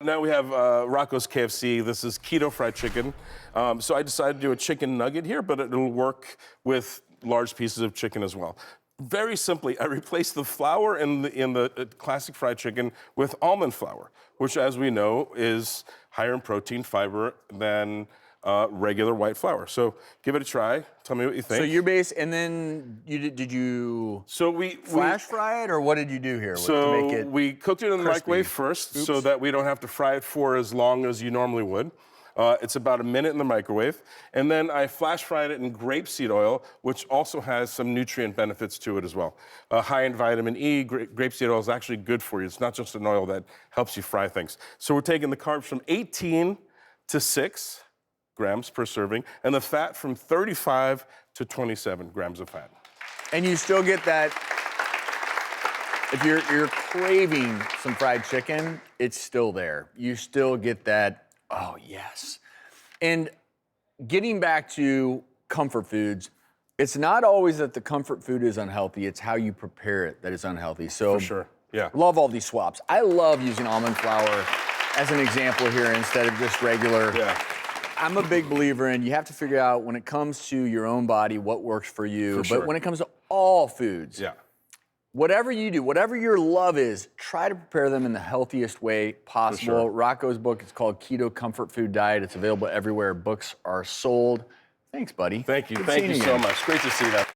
now we have Rocco's KFC. This is keto fried chicken. So I decided to do a chicken nugget here, but it'll work with large pieces of chicken as well. Very simply, I replaced the flour in the classic fried chicken with almond flour, which, as we know, is higher in protein, fiber than regular white flour. So give it a try. Tell me what you think. So you're and then did you flash fry it, or what did you do here to make it we cooked it in the microwave first so that we don't have to fry it for as long as you normally would. It's about a minute in the microwave. And then I flash fried it in grapeseed oil, which also has some nutrient benefits to it as well. High in vitamin E, grapeseed oil is actually good for you. It's not just an oil that helps you fry things. So we're taking the carbs from 18 to 6 grams per serving, and the fat from 35 to 27 grams of fat. And you still get that, if you're craving some fried chicken, it's still there. You still get that, oh yes. And getting back to comfort foods, it's not always that the comfort food is unhealthy, it's how you prepare it that is unhealthy. So for sure, yeah. Love all these swaps. I love using almond flour as an example here instead of just regular. Yeah. I'm a big believer in you have to figure out when it comes to your own body what works for you. But when it comes to all foods, whatever you do, whatever your love is, try to prepare them in the healthiest way possible. Rocco's book is called Keto Comfort Food Diet. It's available everywhere books are sold. Thanks, buddy. Thank you. Good Thank you seeing so much. Great to see that.